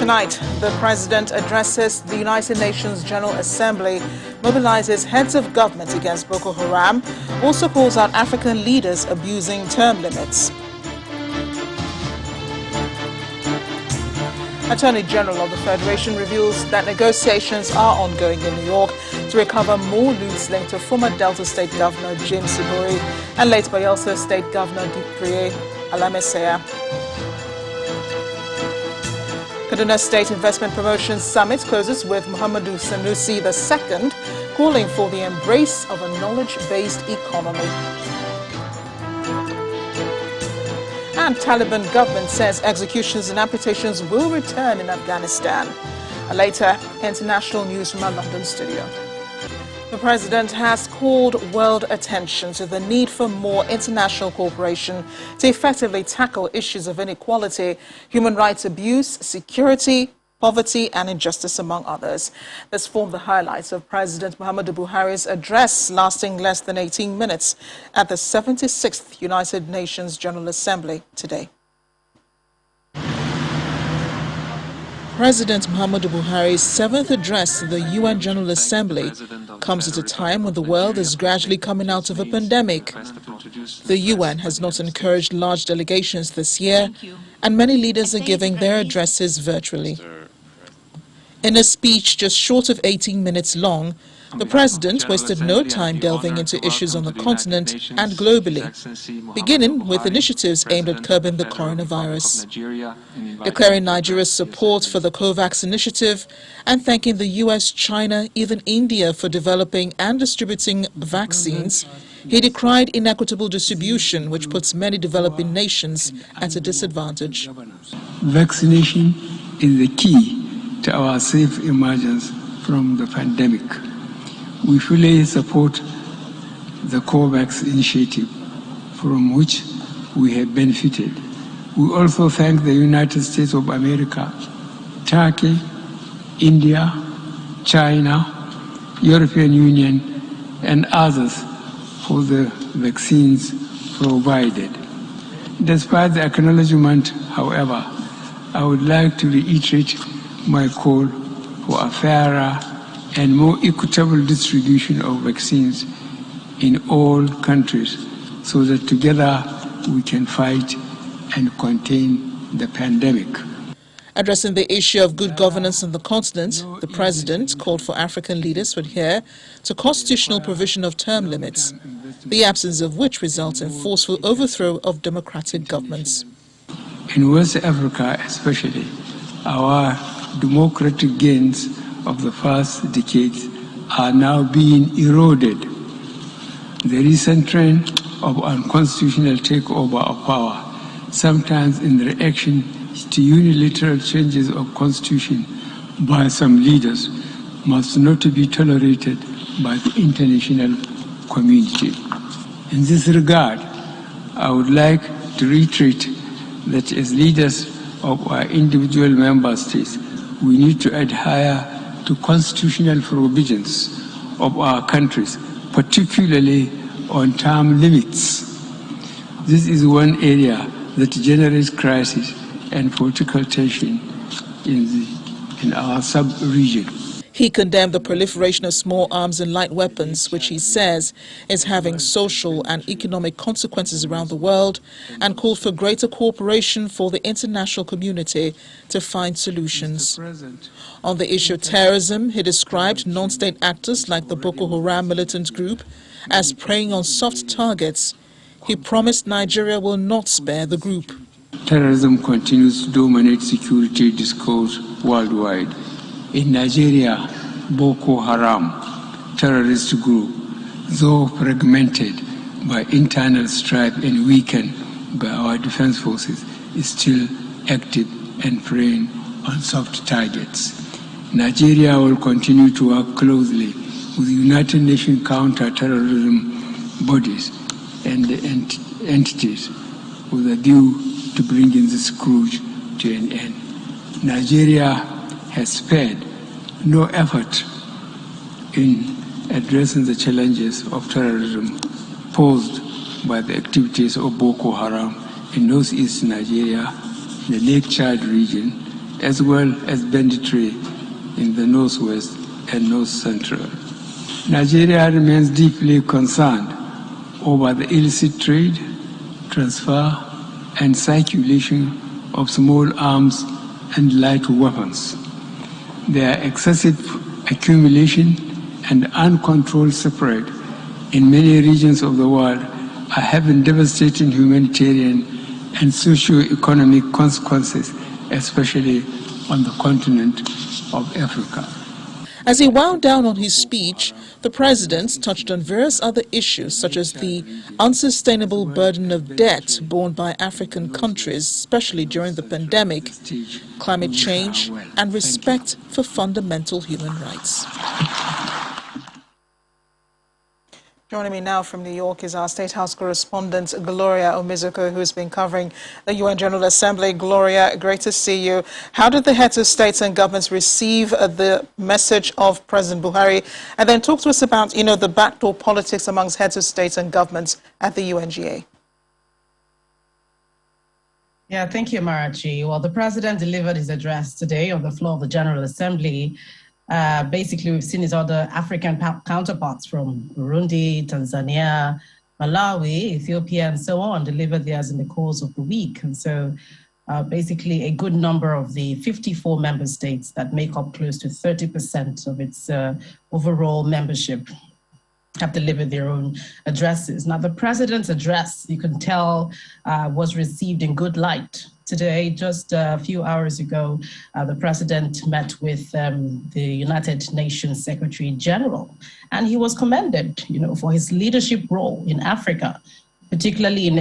Tonight, the President addresses the United Nations General Assembly, mobilizes heads of government against Boko Haram, also calls out African leaders abusing term limits. Attorney General of the Federation reveals that negotiations are ongoing in New York to recover more loots linked to former Delta State Governor James Sibori and late Bayelsa State Governor Dupre Alamesea. Kaduna State Investment Promotion Summit closes with Muhammadu Sanusi II calling for the embrace of a knowledge-based economy. And Taliban government says executions and amputations will return in Afghanistan. Later, international news from our London studio. The President has called world attention to the need for more international cooperation to effectively tackle issues of inequality, human rights abuse, security, poverty and injustice, among others. This formed the highlights of President Muhammadu Buhari's address lasting less than 18 minutes at the 76th United Nations General Assembly today. President Muhammadu Buhari's seventh address to the UN General Assembly comes at a time when the world is gradually coming out of a pandemic. The UN has not encouraged large delegations this year, and many leaders are giving their addresses virtually. In a speech just short of 18 minutes long, the President wasted no time delving into issues on the continent and globally, beginning with initiatives aimed at curbing the coronavirus, declaring Nigeria's support for the COVAX initiative and thanking the US, China, even India for developing and distributing vaccines. He decried inequitable distribution, which puts many developing nations at a disadvantage. Vaccination is the key to our safe emergence from the pandemic. We fully support the COVAX initiative, from which we have benefited. We also thank the United States of America, Turkey, India, China, European Union, and others for the vaccines provided. Despite the acknowledgement, however, I would like to reiterate my call for a fairer and more equitable distribution of vaccines in all countries so that together we can fight and contain the pandemic. Addressing the issue of good governance on the continent, the President called for African leaders to adhere to constitutional provision of term limits, the absence of which results in forceful overthrow of democratic governments. In West Africa especially, our democratic gains of the past decades are now being eroded. The recent trend of unconstitutional takeover of power, sometimes in reaction to unilateral changes of constitution by some leaders, must not be tolerated by the international community. In this regard, I would like to reiterate that as leaders of our individual member states, we need to adhere to constitutional provisions of our countries, particularly on term limits. This is one area that generates crisis and political tension in our sub-region. He condemned the proliferation of small arms and light weapons, which he says is having social and economic consequences around the world, and called for greater cooperation for the international community to find solutions. On the issue of terrorism, he described non-state actors like the Boko Haram militant group as preying on soft targets. He promised Nigeria will not spare the group. Terrorism continues to dominate security discourse worldwide. In Nigeria, Boko Haram, terrorist group, though fragmented by internal strife and weakened by our defense forces, is still active and preying on soft targets. Nigeria will continue to work closely with the United Nations counter-terrorism bodies and entities with a view to bringing the scourge to an end. Nigeria has spared no effort in addressing the challenges of terrorism posed by the activities of Boko Haram in northeast Nigeria, the Lake Chad region, as well as banditry in the northwest and north central. Nigeria remains deeply concerned over the illicit trade, transfer, and circulation of small arms and light weapons. Their excessive accumulation and uncontrolled spread in many regions of the world are having devastating humanitarian and socio-economic consequences, especially on the continent of Africa. As he wound down on his speech, the president touched on various other issues such as the unsustainable burden of debt borne by African countries, especially during the pandemic, climate change, and respect for fundamental human rights. Joining me now from New York is our State House correspondent, Gloria Omizuko, who's been covering the UN General Assembly. Gloria, great to see you. How did the heads of states and governments receive the message of President Buhari? And then talk to us about, the backdoor politics amongst heads of states and governments at the UNGA. Yeah, thank you, Marachi. Well, the president delivered his address today on the floor of the General Assembly. Basically, we've seen his other African counterparts from Burundi, Tanzania, Malawi, Ethiopia, and so on deliver theirs in the course of the week. And so basically a good number of the 54 member states that make up close to 30% of its overall membership have delivered their own addresses. Now, the president's address, you can tell, was received in good light. Today, just a few hours ago, the president met with the United Nations Secretary General, and he was commended, for his leadership role in Africa, particularly in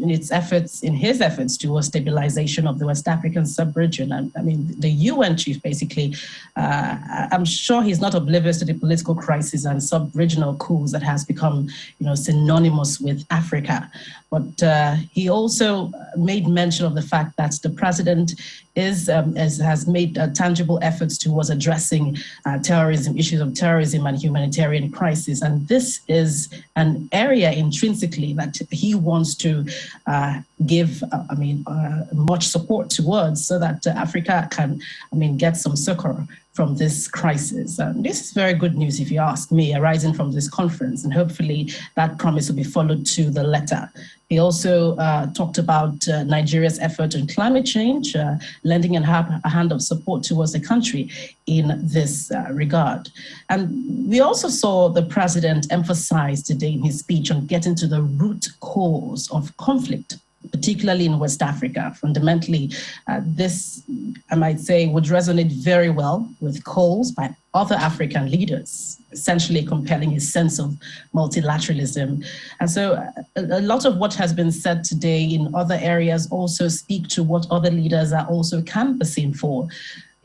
his efforts towards stabilization of the West African sub-region. I mean, the UN chief basically, I'm sure he's not oblivious to the political crisis and sub-regional coups that has become, synonymous with Africa. But he also made mention of the fact that the president has made tangible efforts towards addressing terrorism, issues of terrorism and humanitarian crisis. And this is an area intrinsically that he wants to give, much support towards so that Africa can, get some succor from this crisis. This is very good news, if you ask me, arising from this conference, and hopefully that promise will be followed to the letter. He also talked about Nigeria's effort on climate change, lending a hand of support towards the country in this regard. And we also saw the president emphasize today in his speech on getting to the root cause of conflict, particularly in West Africa. Fundamentally, this, I might say, would resonate very well with calls by other African leaders, essentially compelling his sense of multilateralism. And so a lot of what has been said today in other areas also speak to what other leaders are also canvassing for.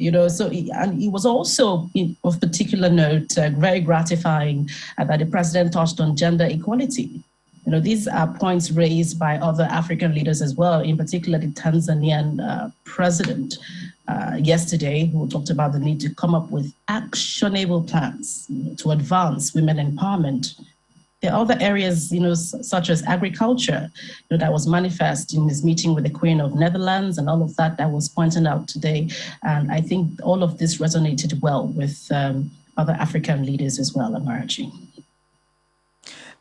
And it was also of particular note, very gratifying that the president touched on gender equality. These are points raised by other African leaders as well, in particular the Tanzanian president yesterday, who talked about the need to come up with actionable plans to advance women empowerment. There are other areas, such as agriculture, that was manifest in his meeting with the Queen of Netherlands and all of that was pointed out today. And I think all of this resonated well with other African leaders as well, Amarachi.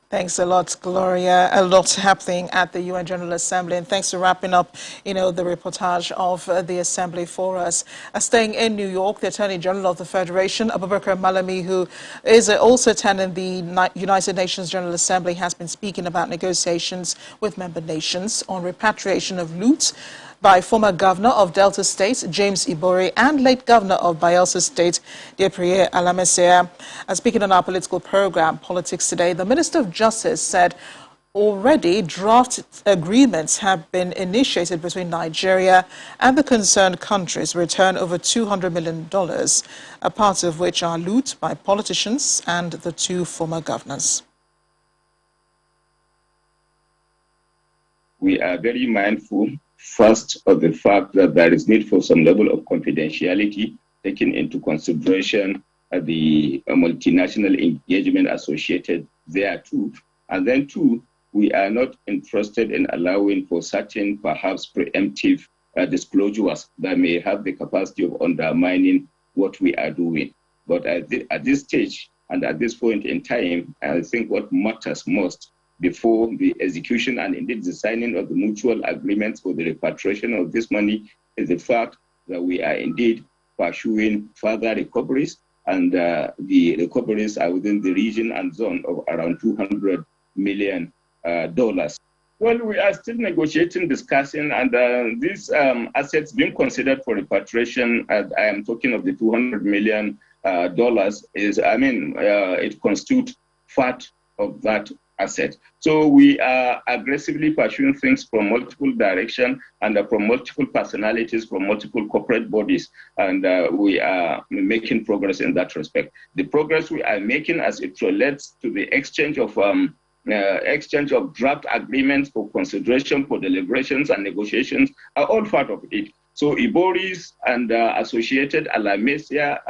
Thanks a lot, Gloria. A lot happening at the UN General Assembly, and thanks for wrapping up, the reportage of the Assembly for us. Staying in New York, the Attorney General of the Federation, Abubakar Malami, who is also attending the United Nations General Assembly, has been speaking about negotiations with member nations on repatriation of loot by former governor of Delta State, James Ibori, and late governor of Bayelsa State, Dieprie Alamesea. Speaking on our political program, Politics Today, the Minister of Justice said already draft agreements have been initiated between Nigeria and the concerned countries to return over $200 million, a part of which are loot by politicians and the two former governors. We are very mindful, first, of the fact that there is need for some level of confidentiality, taking into consideration the multinational engagement associated there too. And then two, we are not interested in allowing for certain perhaps preemptive disclosures that may have the capacity of undermining what we are doing. But at this stage and at this point in time, I think what matters most before the execution and indeed the signing of the mutual agreements for the repatriation of this money is the fact that we are indeed pursuing further recoveries, and the recoveries are within the region and zone of around $200 million. Well, we are still negotiating, discussing, and these assets being considered for repatriation, as I am talking of the $200 million, it constitutes part of that asset. So we are aggressively pursuing things from multiple directions and from multiple personalities, from multiple corporate bodies, and we are making progress in that respect. The progress we are making as it relates to the exchange of draft agreements for consideration, for deliberations and negotiations are all part of it. So Iboris and associated Alamesia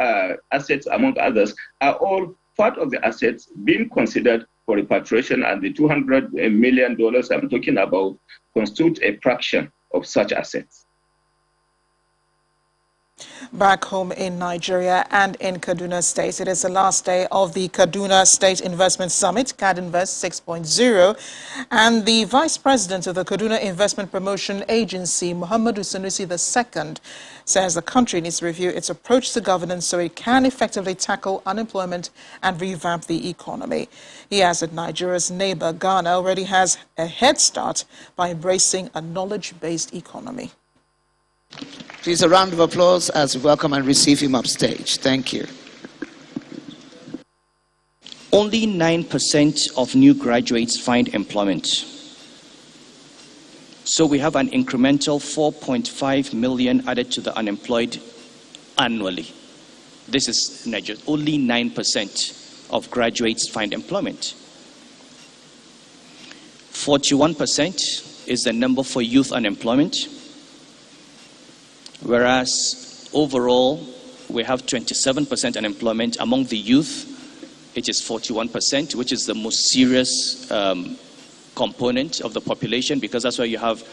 assets, among others, are all part of the assets being considered for repatriation, and the $200 million I'm talking about constitute a fraction of such assets. Back home in Nigeria and in Kaduna State, it is the last day of the Kaduna State Investment Summit, CADInvest 6.0, and the Vice President of the Kaduna Investment Promotion Agency, Muhammadu Sanusi II, says the country needs to review its approach to governance so it can effectively tackle unemployment and revamp the economy. He adds that Nigeria's neighbor, Ghana, already has a head start by embracing a knowledge-based economy. Please, a round of applause as we welcome and receive him upstage. Thank you. Only 9% of new graduates find employment. So we have an incremental 4.5 million added to the unemployed annually. This is Nigeria. Only 9% of graduates find employment. 41% is the number for youth unemployment. Whereas overall, we have 27% unemployment. Among the youth, it is 41%, which is the most serious component of the population, because that's where you have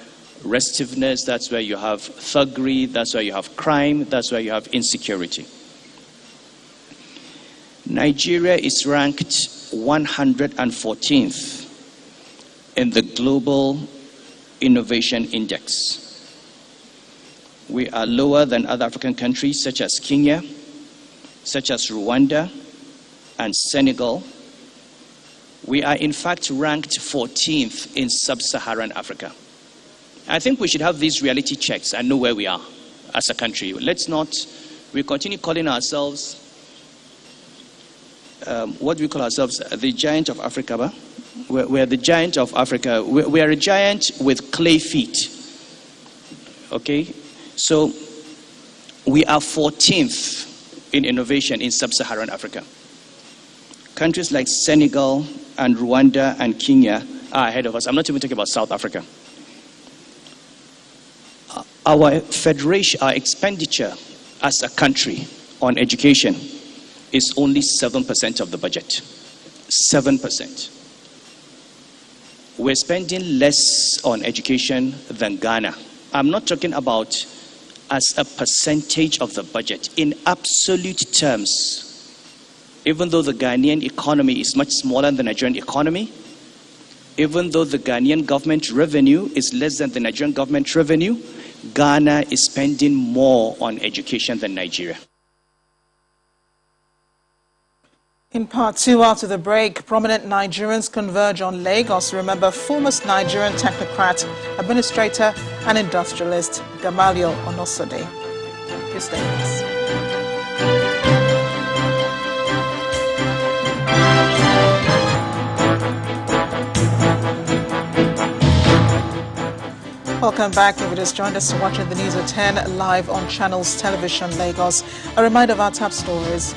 restiveness, that's where you have thuggery, that's where you have crime, that's where you have insecurity. Nigeria is ranked 114th in the Global Innovation Index. We are lower than other African countries such as Kenya, such as Rwanda, and Senegal. We are in fact ranked 14th in sub-Saharan Africa. I think we should have these reality checks and know where we are as a country. Let's not, we continue calling ourselves, what do we call ourselves? The giant of Africa. We're the giant of Africa. We are a giant with clay feet. Okay? So we are 14th in innovation in sub-Saharan Africa. Countries like Senegal and Rwanda and Kenya are ahead of us. I'm not even talking about South Africa. Our federation, our expenditure as a country on education is only 7% of the budget. 7%. We're spending less on education than Ghana. I'm not talking about as a percentage of the budget. In absolute terms, even though the Ghanaian economy is much smaller than the Nigerian economy, even though the Ghanaian government revenue is less than the Nigerian government revenue, Ghana is spending more on education than Nigeria. In part two, after the break, prominent Nigerians converge on Lagos to remember former Nigerian technocrat, administrator, and industrialist Gamaliel Onosode. Please stay with us. Welcome back. If you just joined us watching the news at 10 live on Channels Television Lagos. A reminder of our top stories.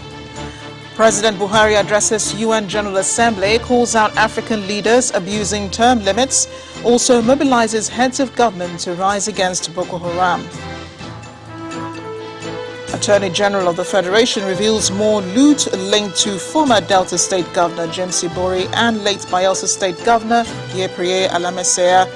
President Buhari addresses UN General Assembly, calls out African leaders abusing term limits, also mobilizes heads of government to rise against Boko Haram. Attorney General of the Federation reveals more loot linked to former Delta State Governor James Ibori and late Bayelsa State Governor Yeprie Alamesea.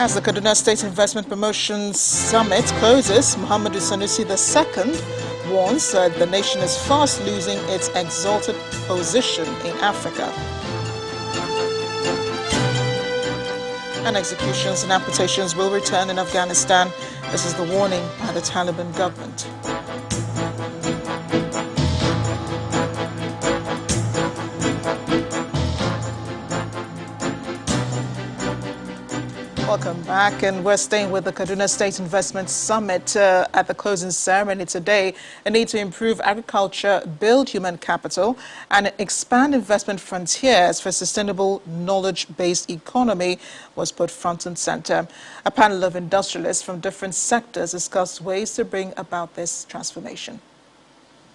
As the Kaduna State Investment Promotion Summit closes, Muhammadu Sanusi II warns that the nation is fast losing its exalted position in Africa. And executions and amputations will return in Afghanistan. This is the warning by the Taliban government. Welcome back, and we're staying with the Kaduna State Investment Summit at the closing ceremony today. A need to improve agriculture, build human capital, and expand investment frontiers for sustainable knowledge-based economy was put front and center. A panel of industrialists from different sectors discussed ways to bring about this transformation.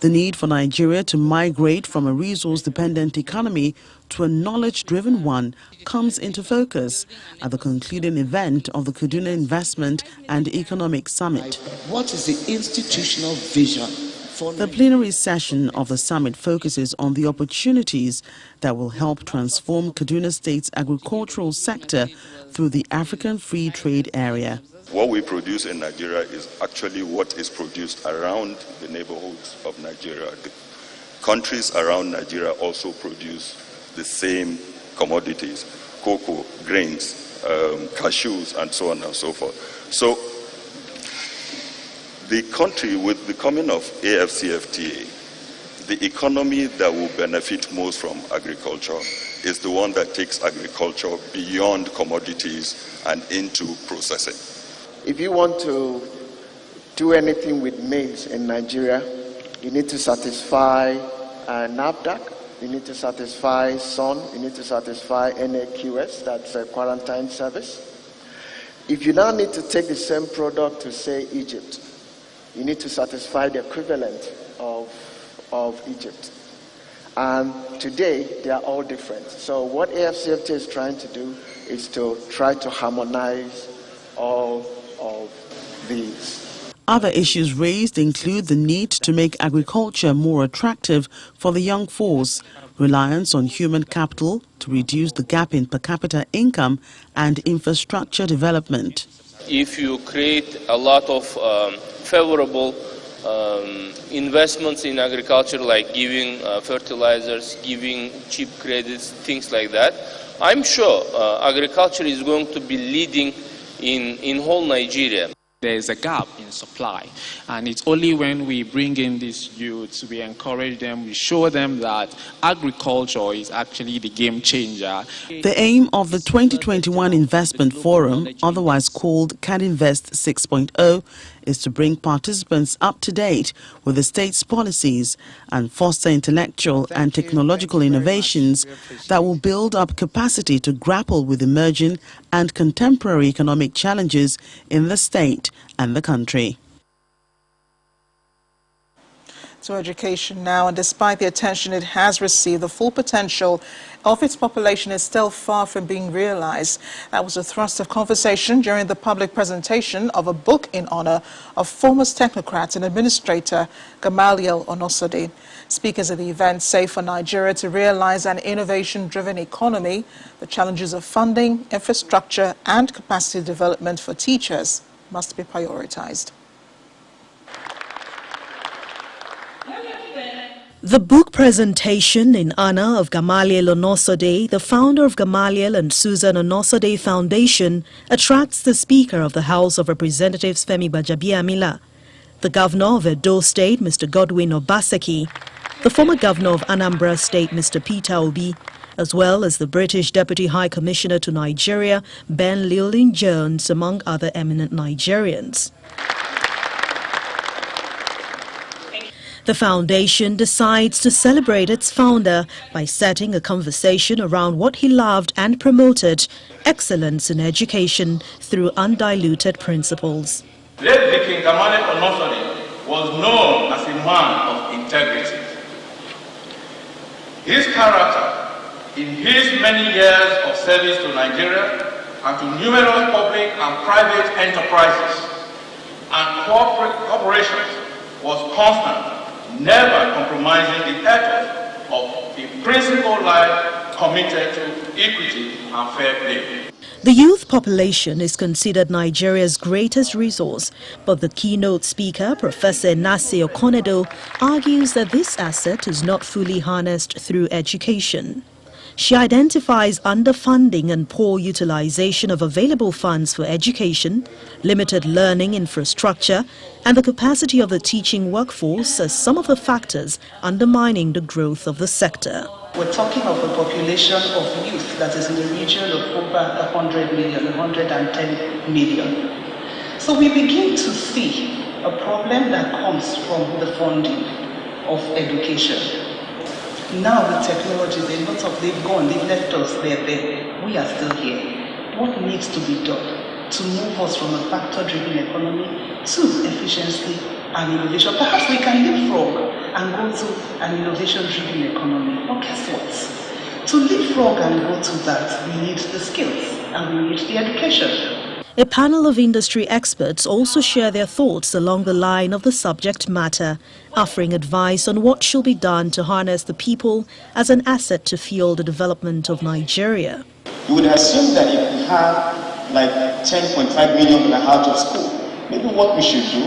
The need for Nigeria to migrate from a resource-dependent economy to a knowledge-driven one comes into focus at the concluding event of the Kaduna Investment and Economic Summit. What is the institutional vision for The plenary session of the summit focuses on the opportunities that will help transform Kaduna State's agricultural sector through the African Free Trade Area. What we produce in Nigeria is actually what is produced around the neighborhoods of Nigeria. The countries around Nigeria also produce the same commodities, cocoa, grains, cashews, and so on and so forth. So the country, with the coming of AFCFTA, the economy that will benefit most from agriculture is the one that takes agriculture beyond commodities and into processing. If you want to do anything with maize in Nigeria, you need to satisfy NAFDAC, you need to satisfy SON, you need to satisfy NAQS, that's a quarantine service. If you now need to take the same product to, say, Egypt, you need to satisfy the equivalent of Egypt. And today, they are all different. So what AFCFTA is trying to do is to try to harmonize all of these. Other issues raised include the need to make agriculture more attractive for the young force, reliance on human capital to reduce the gap in per capita income, and infrastructure development. If you create a lot of favorable investments in agriculture, like giving fertilizers, giving cheap credits, things like that, I'm sure agriculture is going to be leading in whole Nigeria. There is a gap in supply, and it's only when we bring in these youths, we encourage them, we show them that agriculture is actually the game changer. The aim of the 2021 Investment Forum, otherwise called CADInvest 6.0, is to bring participants up to date with the state's policies and foster intellectual and technological innovations that will build up capacity to grapple with emerging and contemporary economic challenges in the state and the country. To education now, and despite the attention it has received, the full potential of its population is still far from being realized. That was the thrust of conversation during the public presentation of a book in honor of former technocrat and administrator Gamaliel Onosode. Speakers at the event say for Nigeria to realize an innovation-driven economy, the challenges of funding, infrastructure, and capacity development for teachers must be prioritized. The book presentation in honor of Gamaliel Onosode, the founder of Gamaliel and Susan Onosode Foundation, attracts the Speaker of the House of Representatives, Femi Gbajabiamila, the Governor of Edo State, Mr. Godwin Obaseki, the former Governor of Anambra State, Mr. Peter Obi, as well as the British Deputy High Commissioner to Nigeria, Ben Llewellyn Jones, among other eminent Nigerians. The foundation decides to celebrate its founder by setting a conversation around what he loved and promoted, excellence in education through undiluted principles. Late King Gamaliel Onosode was known as a man of integrity. His character, in his many years of service to Nigeria and to numerous public and private enterprises and corporations, was constant, never compromising the ethos of a principled life committed to equity and fair play. The youth population is considered Nigeria's greatest resource, but the keynote speaker, Professor Nase Okonedo, argues that this asset is not fully harnessed through education. She identifies underfunding and poor utilization of available funds for education, limited learning infrastructure, and the capacity of the teaching workforce as some of the factors undermining the growth of the sector. We're talking of a population of youth that is in the region of over 100 million, 110 million. So we begin to see a problem that comes from the funding of education. Now with technology, they've gone, they've left us there. We are still here. What needs to be done to move us from a factor-driven economy to efficiency and innovation? Perhaps we can leapfrog and go to an innovation-driven economy. But guess what? To leapfrog and go to that, we need the skills and we need the education. A panel of industry experts also share their thoughts along the line of the subject matter, offering advice on what should be done to harness the people as an asset to fuel the development of Nigeria. You would assume that if we have like 10.5 million people out of school, maybe what we should do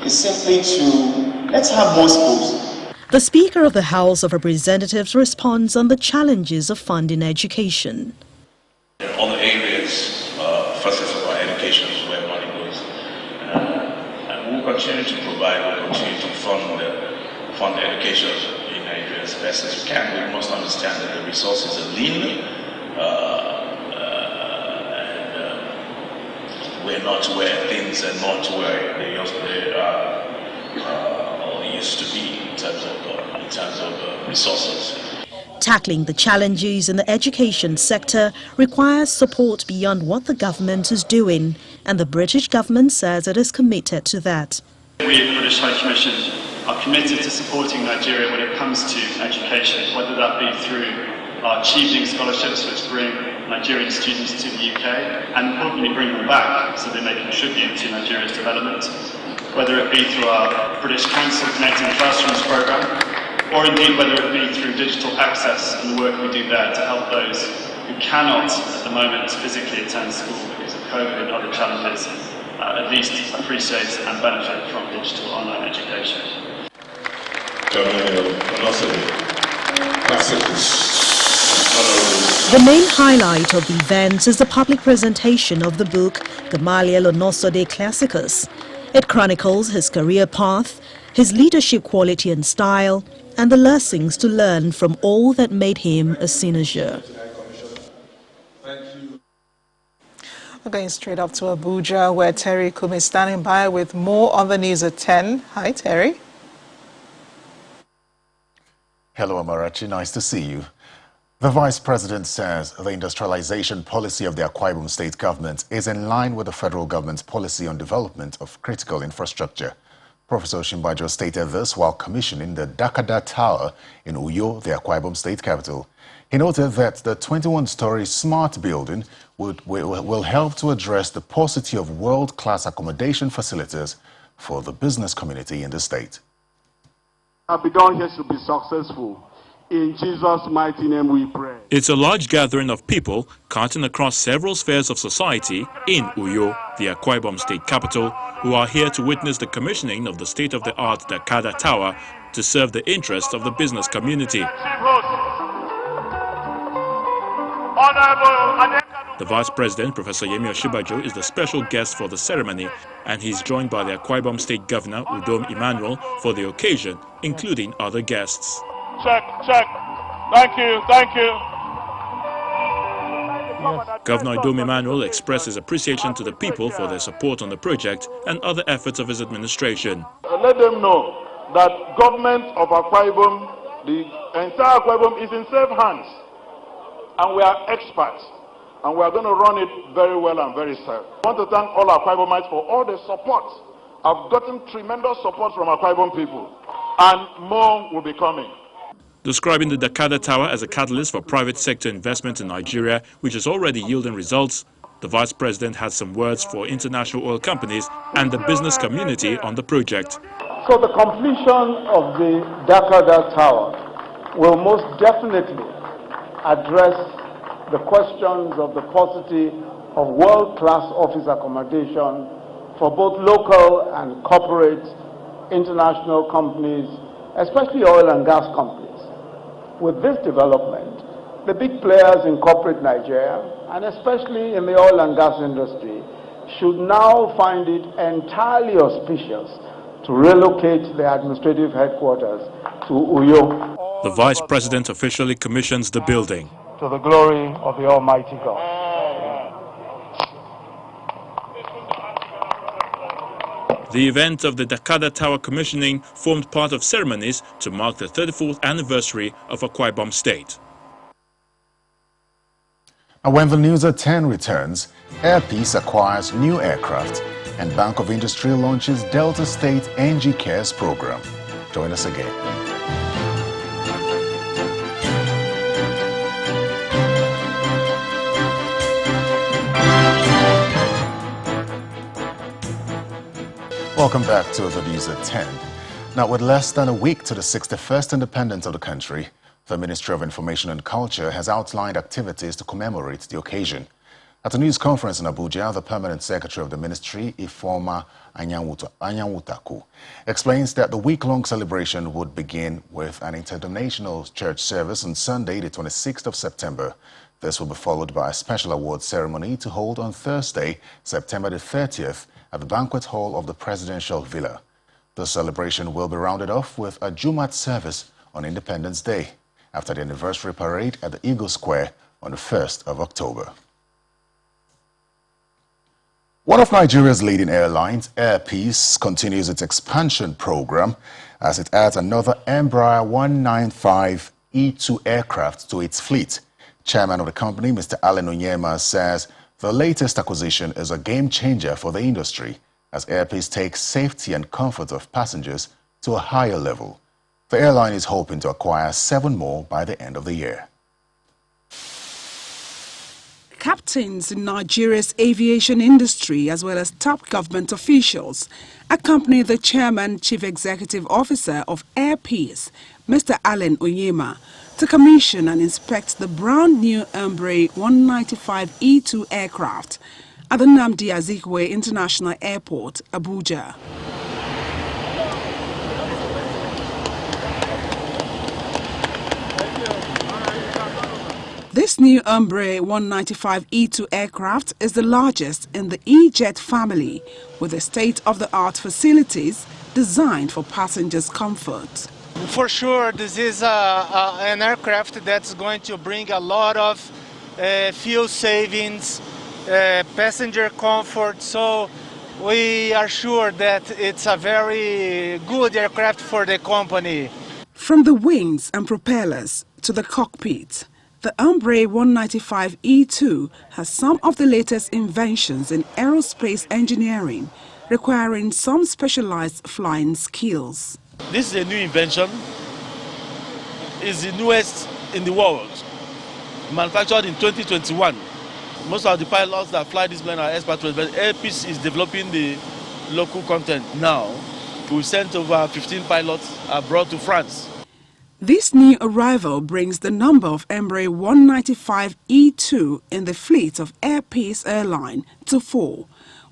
is simply let's have more schools. The Speaker of the House of Representatives responds on the challenges of funding education. Other areas, first of all, education is where money goes. And we'll continue to provide, we'll continue to fund education in Nigeria as best as we can. We must understand that the resources are limited. We're not where things are not where they used to be in terms of resources. Tackling the challenges in the education sector requires support beyond what the government is doing, and the British government says it is committed to that. We at the British High Commission are committed to supporting Nigeria when it comes to education, whether that be through our achieving scholarships which bring Nigerian students to the UK and importantly bring them back so they may contribute to Nigeria's development, whether it be through our British Council Connecting Classrooms programme, or indeed whether it be through digital access and the work we do there to help those who cannot at the moment physically attend school because of COVID and other challenges, at least appreciate and benefit from digital online education. Gamaliel, Onosode, the main highlight of the event is the public presentation of the book Gamaliel Onosode Classicus. It chronicles his career path, his leadership quality and style, and the lessons to learn from all that made him a cynosure. We're going straight up to Abuja, where Terry Kum is standing by with more on the news at 10. Hi, Terry. Hello, Amarachi. Nice to see you. The Vice President says the industrialization policy of the Akwa Ibom state government is in line with the federal government's policy on development of critical infrastructure. Professor Oshimbajo stated this while commissioning the Dakada Tower in Uyo, the Akwa Ibom state capital. He noted that the 21-story smart building will help to address the paucity of world-class accommodation facilities for the business community in the state. Abidjan here should be successful. In Jesus' mighty name we pray. It's a large gathering of people cutting across several spheres of society in Uyo, the Akwa Ibom state capital, who are here to witness the commissioning of the state-of-the-art Dakada Tower to serve the interests of the business community. The Vice President, Professor Yemi Osinbajo, is the special guest for the ceremony, and he's joined by the Akwa Ibom State Governor, Udom Emmanuel, for the occasion, including other guests. Check. Thank you. Governor Udom Emmanuel expressed his appreciation to the people for their support on the project and other efforts of his administration. Let them know that government of Akwa Ibom, the entire Akwa Ibom is in safe hands. And we are experts. And we are going to run it very well and very safe. I want to thank all Akwa Ibomites for all the support. I've gotten tremendous support from Akwa Ibom people. And more will be coming. Describing the Dakada Tower as a catalyst for private sector investment in Nigeria, which is already yielding results, the Vice President had some words for international oil companies and the business community on the project. So the completion of the Dakada Tower will most definitely address the questions of the paucity of world-class office accommodation for both local and corporate international companies, especially oil and gas companies. With this development, the big players in corporate Nigeria, and especially in the oil and gas industry, should now find it entirely auspicious to relocate their administrative headquarters to Uyo. The Vice President officially commissions the building. To the glory of the Almighty God. The event of the Dakada Tower commissioning formed part of ceremonies to mark the 34th anniversary of Akwa Ibom State. And when the news at 10 returns, Air Peace acquires new aircraft and Bank of Industry launches Delta State NG Cares program. Join us again. Welcome back to the news at 10. Now, with less than a week to the 61st independence of the country, the Ministry of Information and Culture has outlined activities to commemorate the occasion. At a news conference in Abuja, the Permanent Secretary of the Ministry, Ifeoma Anyanwutaku, explains that the week-long celebration would begin with an interdenominational church service on Sunday, the 26th of September. This will be followed by a special award ceremony to hold on Thursday, September the 30th, at the banquet hall of the Presidential Villa. The celebration will be rounded off with a Jumat service on Independence Day, after the anniversary parade at the Eagle Square on the 1st of October. One of Nigeria's leading airlines, Air Peace, continues its expansion program as it adds another Embraer 195 E2 aircraft to its fleet. Chairman of the company, Mr. Allen Onyema, says the latest acquisition is a game changer for the industry as Air Peace takes safety and comfort of passengers to a higher level. The airline is hoping to acquire 7 more by the end of the year. Captains in Nigeria's aviation industry, as well as top government officials, accompany the Chairman Chief Executive Officer of Air Peace, Mr. Allen Onyema, to commission and inspect the brand new Embraer 195 E2 aircraft at the Nnamdi Azikiwe International Airport, Abuja. This new Embraer 195 E2 aircraft is the largest in the E-Jet family, with the state-of-the-art facilities designed for passengers' comfort. For sure, this is an aircraft that's going to bring a lot of fuel savings, passenger comfort, so we are sure that it's a very good aircraft for the company. From the wings and propellers to the cockpit, the Embraer 195 E2 has some of the latest inventions in aerospace engineering, requiring some specialized flying skills. This is a new invention. It's the newest in the world. Manufactured in 2021. Most of the pilots that fly this plane are expatriates, but Air Peace is developing the local content now. We sent over 15 pilots abroad to France. This new arrival brings the number of Embraer 195 E2 in the fleet of Air Peace Airline to 4,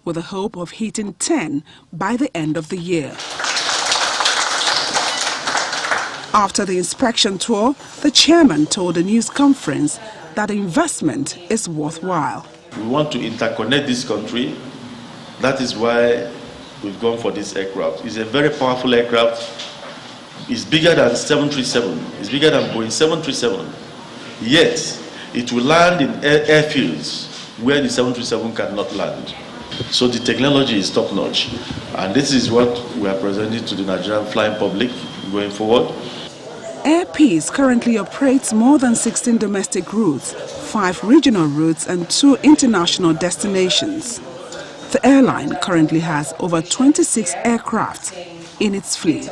with the hope of hitting 10 by the end of the year. After the inspection tour, the chairman told the news conference that the investment is worthwhile. We want to interconnect this country. That is why we've gone for this aircraft. It's a very powerful aircraft. It's bigger than 737. It's bigger than Boeing 737. Yet, it will land in airfields where the 737 cannot land. So the technology is top-notch. And this is what we are presenting to the Nigerian flying public going forward. Air Peace currently operates more than 16 domestic routes, 5 regional routes and 2 international destinations. The airline currently has over 26 aircraft in its fleet.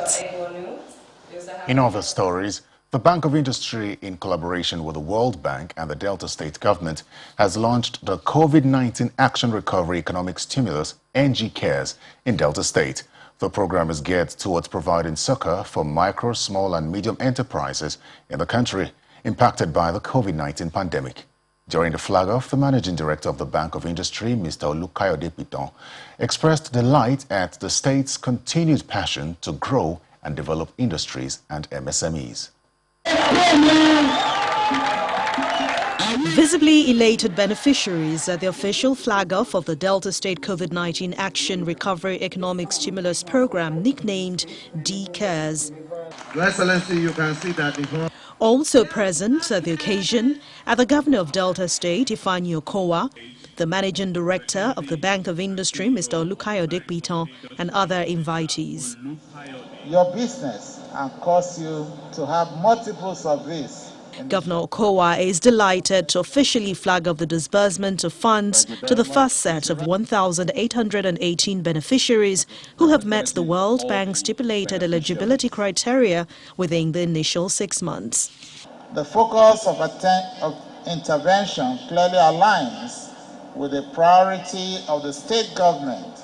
In other stories, the Bank of Industry, in collaboration with the World Bank and the Delta State government, has launched the COVID-19 Action Recovery Economic Stimulus, NG Cares, in Delta State. The program is geared towards providing succor for micro, small and medium enterprises in the country. impacted by the COVID-19 pandemic. During the flag-off, the managing director of the Bank of Industry, Mr. Olukayode Piton, expressed delight at the state's continued passion to grow and develop industries and MSMEs. Visibly elated beneficiaries at the official flag-off of the Delta State COVID-19 Action Recovery Economic Stimulus Program, nicknamed D-CARES. Your Excellency, you can see that before. Also present at the occasion are the Governor of Delta State, Ifeanyi Okowa, the Managing Director of the Bank of Industry, Mr. Olukayode Piton, and other invitees. Your business can cause you to have multiples of this. Governor Okowa is delighted to officially flag off the disbursement of funds to the first set of 1,818 beneficiaries who have met the World Bank stipulated eligibility criteria within the initial 6 months. The focus of intervention clearly aligns with the priority of the state government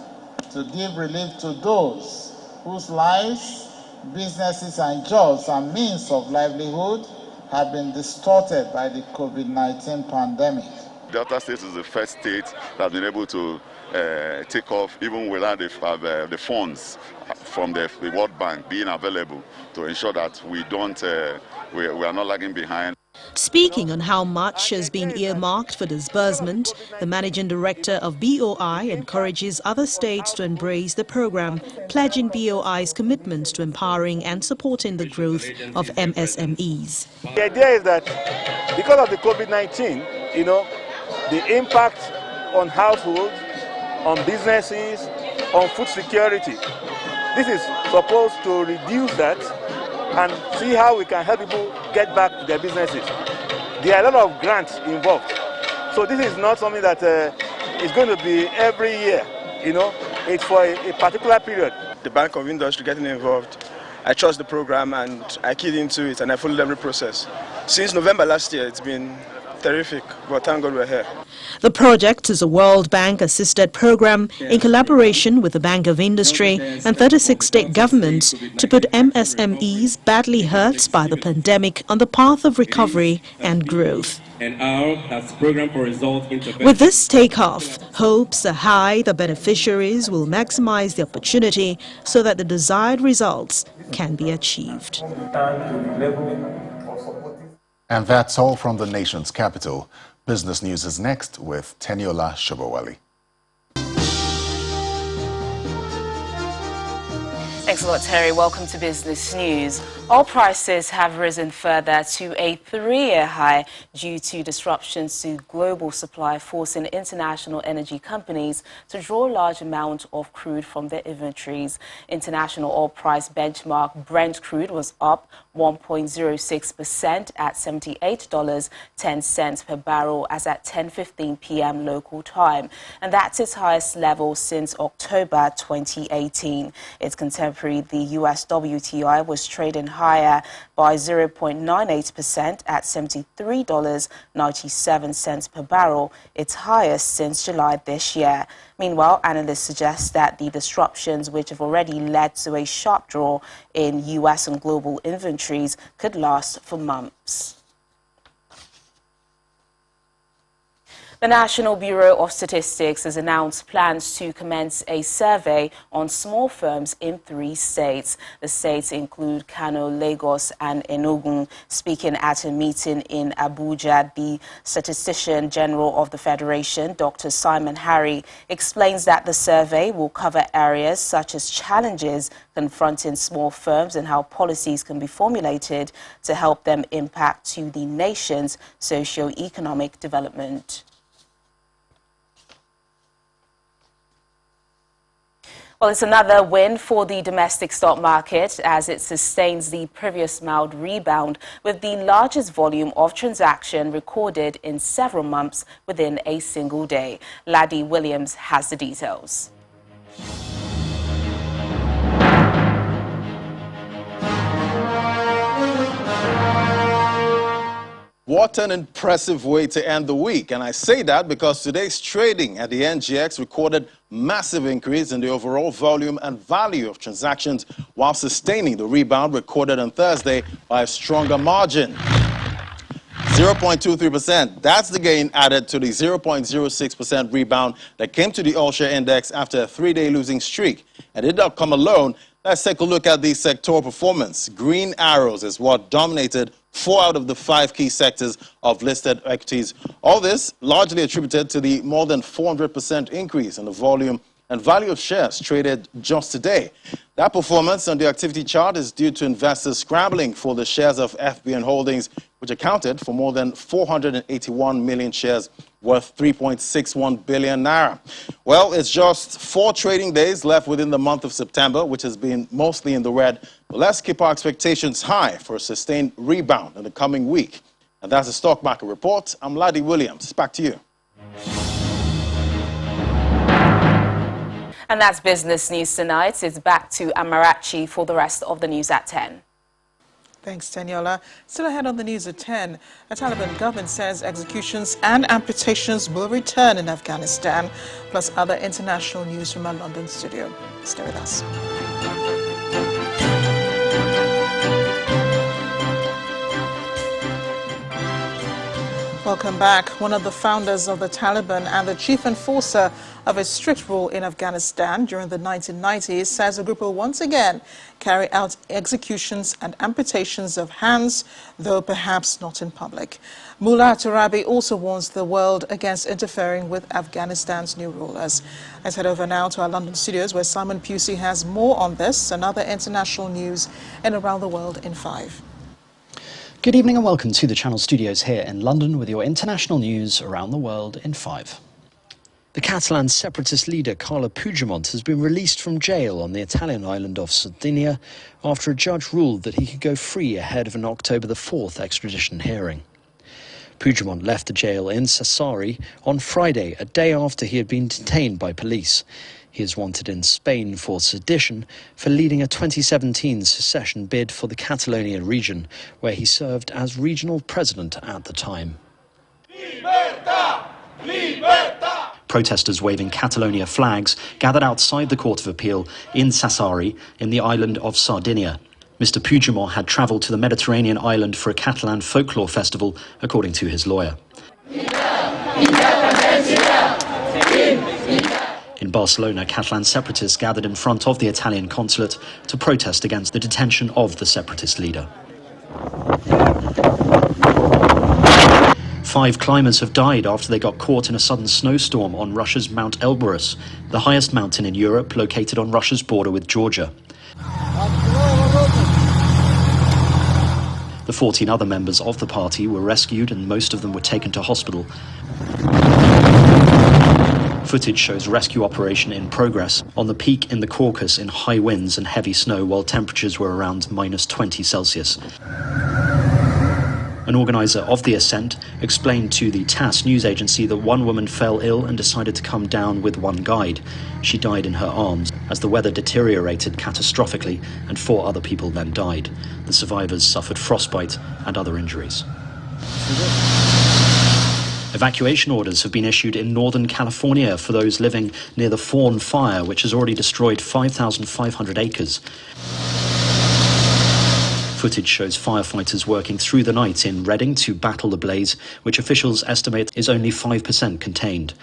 to give relief to those whose lives, businesses and jobs and means of livelihood have been distorted by the COVID-19 pandemic. Delta State is the first state that has been able to take off even without the funds from the World Bank being available to ensure that we are not lagging behind. Speaking on how much has been earmarked for disbursement, the Managing Director of BOI encourages other states to embrace the program, pledging BOI's commitment to empowering and supporting the growth of MSMEs. The idea is that because of the COVID-19, the impact on households, on businesses, on food security, this is supposed to reduce that and see how we can help people get back to their businesses. There are a lot of grants involved. So this is not something that is going to be every year, it's for a particular period. The Bank of Industry getting involved, I trust the program and I keyed into it and I followed every process. Since November last year, it's been terrific, but thank God we're here. The project is a World Bank-assisted program in collaboration with the Bank of Industry and 36 state governments to put MSMEs badly hurt by the pandemic on the path of recovery and growth. With this takeoff, hopes are high the beneficiaries will maximize the opportunity so that the desired results can be achieved. And that's all from the nation's capital. Business News is next with Teniola Shobowali. Thanks a lot, Terry. Welcome to Business News. Oil prices have risen further to a 3-year high due to disruptions to global supply, forcing international energy companies to draw large amounts of crude from their inventories. International oil price benchmark Brent crude was up 1.06% at $78.10 per barrel as at 10:15 p.m. local time. And that's its highest level since October 2018. Its contemporary, the US WTI, was trading higher by 0.98% at $73.97 per barrel, its highest since July this year. Meanwhile, analysts suggest that the disruptions, which have already led to a sharp draw in US and global inventories, could last for months. The National Bureau of Statistics has announced plans to commence a survey on small firms in 3 states. The states include Kano, Lagos, and Enugu. Speaking at a meeting in Abuja, the Statistician General of the Federation, Dr. Simon Harry, explains that the survey will cover areas such as challenges confronting small firms and how policies can be formulated to help them impact to the nation's socio-economic development. Well, it's another win for the domestic stock market as it sustains the previous mild rebound with the largest volume of transaction recorded in several months within a single day. Laddie Williams has the details. What an impressive way to end the week. And I say that because today's trading at the NGX recorded massive increase in the overall volume and value of transactions while sustaining the rebound recorded on Thursday by a stronger margin. 0.23%. That's the gain added to the 0.06% rebound that came to the all-share index after a 3-day losing streak. And it did not come alone. Let's take a look at the sectoral performance. Green arrows is what dominated 4 out of the 5 key sectors of listed equities. All this largely attributed to the more than 400% increase in the volume and value of shares traded just today. That performance on the activity chart is due to investors scrambling for the shares of FBN Holdings, which accounted for more than 481 million shares worth 3.61 billion naira. Well, it's just 4 trading days left within the month of September, which has been mostly in the red. But let's keep our expectations high for a sustained rebound in the coming week. And that's the Stock Market Report. I'm Ladi Williams. Back to you. And that's business news tonight. It's back to Amarachi for the rest of the news at 10. Thanks, Teniola. Still ahead on the news at 10, the Taliban government says executions and amputations will return in Afghanistan, plus other international news from our London studio. Stay with us. Welcome back. One of the founders of the Taliban and the chief enforcer of a strict rule in Afghanistan during the 1990s says the group will once again carry out executions and amputations of hands, though perhaps not in public. Mullah Turabi also warns the world against interfering with Afghanistan's new rulers. Let's head over now to our London studios where Simon Pusey has more on this and other international news in Around the World in 5. Good evening and welcome to the Channel Studios here in London with your international news around the world in 5. The Catalan separatist leader Carles Puigdemont has been released from jail on the Italian island of Sardinia after a judge ruled that he could go free ahead of an October the 4th extradition hearing. Puigdemont left the jail in Sassari on Friday, a day after he had been detained by police. He is wanted in Spain for sedition for leading a 2017 secession bid for the Catalonia region, where he served as regional president at the time. Libertad! Libertad! Protesters waving Catalonia flags gathered outside the Court of Appeal in Sassari, in the island of Sardinia. Mr. Puigdemont had travelled to the Mediterranean island for a Catalan folklore festival, according to his lawyer. In Barcelona, Catalan separatists gathered in front of the Italian consulate to protest against the detention of the separatist leader. 5 climbers have died after they got caught in a sudden snowstorm on Russia's Mount Elbrus, the highest mountain in Europe located on Russia's border with Georgia. The 14 other members of the party were rescued and most of them were taken to hospital. Footage shows rescue operation in progress on the peak in the Caucasus in high winds and heavy snow while temperatures were around -20 Celsius. An organizer of the ascent explained to the TASS news agency that one woman fell ill and decided to come down with one guide. She died in her arms as the weather deteriorated catastrophically and 4 other people then died. The survivors suffered frostbite and other injuries. Evacuation orders have been issued in Northern California for those living near the Fawn Fire, which has already destroyed 5,500 acres. Footage shows firefighters working through the night in Redding to battle the blaze, which officials estimate is only 5% contained.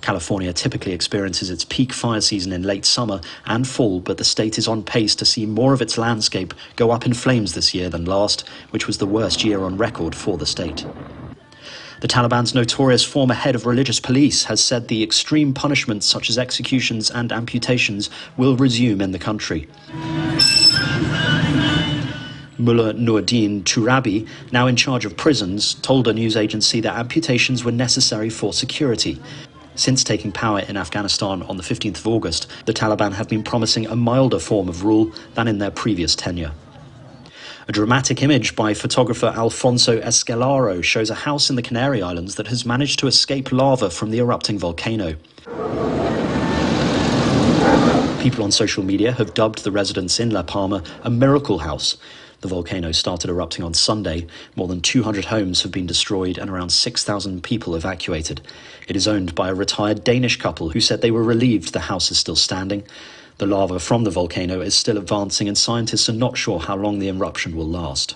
California typically experiences its peak fire season in late summer and fall, but the state is on pace to see more of its landscape go up in flames this year than last, which was the worst year on record for the state. The Taliban's notorious former head of religious police has said the extreme punishments such as executions and amputations will resume in the country. Mullah Nuruddin Turabi, now in charge of prisons, told a news agency that amputations were necessary for security. Since taking power in Afghanistan on the 15th of August, the Taliban have been promising a milder form of rule than in their previous tenure. A dramatic image by photographer Alfonso Escalaro shows a house in the Canary Islands that has managed to escape lava from the erupting volcano. People on social media have dubbed the residence in La Palma a miracle house. The volcano started erupting on Sunday. More than 200 homes have been destroyed and around 6,000 people evacuated. It is owned by a retired Danish couple who said they were relieved the house is still standing. The lava from the volcano is still advancing and scientists are not sure how long the eruption will last.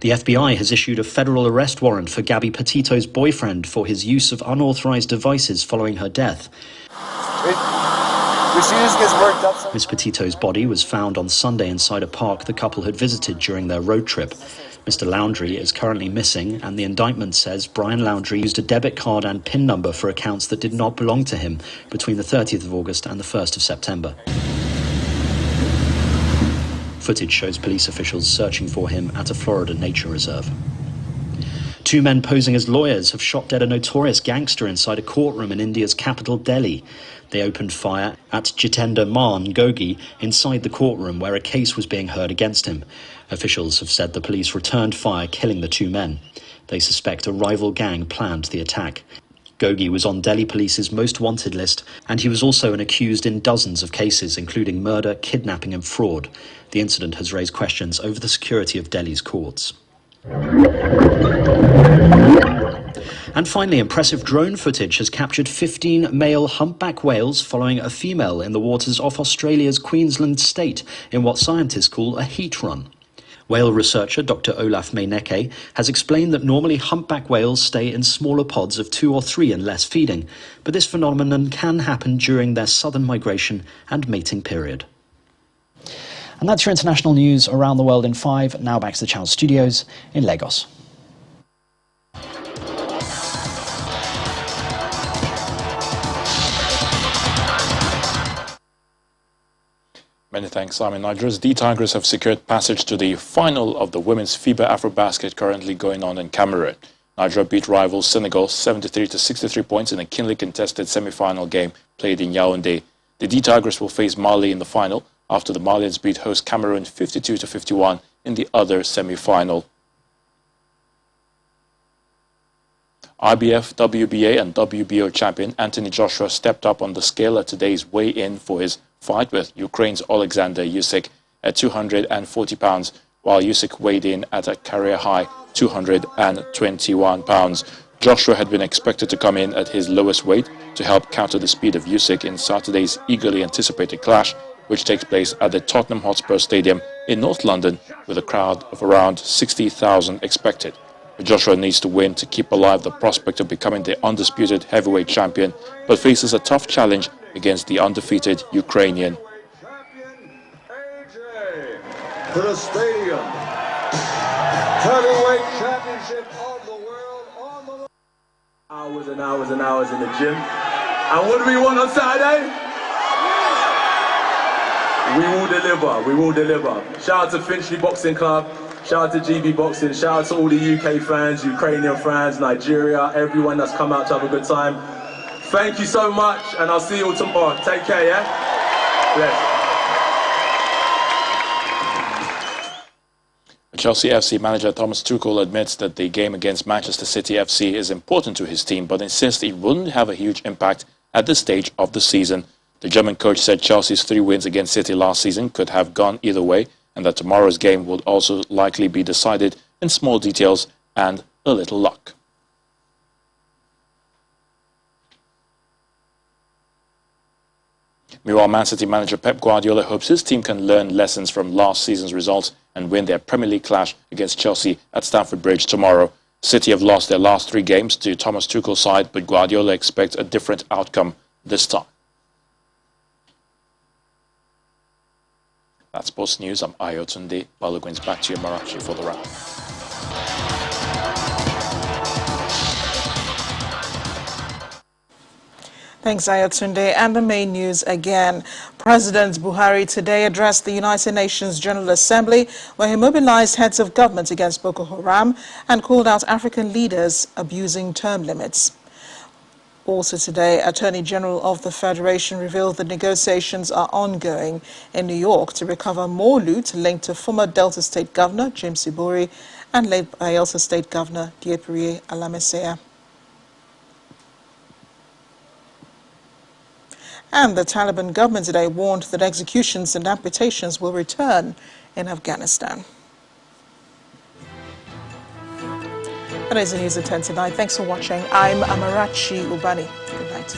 The FBI has issued a federal arrest warrant for Gabby Petito's boyfriend for his use of unauthorized devices following her death. Miss Petito's body was found on Sunday inside a park the couple had visited during their road trip. Mr. Laundrie is currently missing, and the indictment says Brian Laundrie used a debit card and PIN number for accounts that did not belong to him between the 30th of August and the 1st of September. Footage shows police officials searching for him at a Florida nature reserve. Two men posing as lawyers have shot dead a notorious gangster inside a courtroom in India's capital, Delhi. They opened fire at Jitender Maan Gogi inside the courtroom where a case was being heard against him. Officials have said the police returned fire, killing the two men. They suspect a rival gang planned the attack. Gogi was on Delhi Police's most wanted list, and he was also an accused in dozens of cases, including murder, kidnapping and fraud. The incident has raised questions over the security of Delhi's courts. And finally, impressive drone footage has captured 15 male humpback whales following a female in the waters off Australia's Queensland state in what scientists call a heat run. Whale researcher Dr. Olaf Meinecke has explained that normally humpback whales stay in smaller pods of 2 or 3 and less feeding, but this phenomenon can happen during their southern migration and mating period. And that's your international news around the world in 5. Now back to the Channel Studios in Lagos. Many thanks, Simon. Nigeria's D Tigers have secured passage to the final of the women's FIBA AfroBasket currently going on in Cameroon. Nigeria beat rivals Senegal 73 to 63 points in a keenly contested semi-final game played in Yaoundé. The D Tigers will face Mali in the final after the Malians beat host Cameroon 52 to 51 in the other semi-final. IBF, WBA and WBO champion Anthony Joshua stepped up on the scale at today's weigh-in for his fight with Ukraine's Alexander Usyk at 240 pounds, while Usyk weighed in at a career-high 221 pounds. Joshua had been expected to come in at his lowest weight to help counter the speed of Usyk in Saturday's eagerly anticipated clash, which takes place at the Tottenham Hotspur Stadium in North London with a crowd of around 60,000 expected. Joshua needs to win to keep alive the prospect of becoming the undisputed heavyweight champion, but faces a tough challenge against the undefeated Ukrainian. To the stadium, heavyweight championship of the world on the hours and hours and hours in the gym. And what do we want on Saturday? We will deliver, we will deliver. Shout out to Finchley Boxing Club, shout out to GB Boxing, shout out to all the UK fans, Ukrainian fans, Nigeria, everyone that's come out to have a good time. Thank you so much, and I'll see you all tomorrow. Take care, yeah? Bless. Chelsea FC manager Thomas Tuchel admits that the game against Manchester City FC is important to his team, but insists it wouldn't have a huge impact at this stage of the season. The German coach said Chelsea's 3 wins against City last season could have gone either way, and that tomorrow's game would also likely be decided in small details and a little luck. Meanwhile, Man City manager Pep Guardiola hopes his team can learn lessons from last season's results and win their Premier League clash against Chelsea at Stamford Bridge tomorrow. City have lost their last 3 games to Thomas Tuchel's side, but Guardiola expects a different outcome this time. That's Sports News. I'm Ayotunde Balogun's back to you, Marachi, for the wrap. Thanks, Ayotunde. And the main news again. President Buhari today addressed the United Nations General Assembly, where he mobilized heads of government against Boko Haram and called out African leaders abusing term limits. Also today, Attorney General of the Federation revealed that negotiations are ongoing in New York to recover more loot linked to former Delta State Governor James Ibori and late Bayelsa State Governor Dieprie Alamesea. And the Taliban government today warned that executions and amputations will return in Afghanistan. That is the news at 10 tonight. Thanks for watching. I'm Amarachi Ubani. Good night.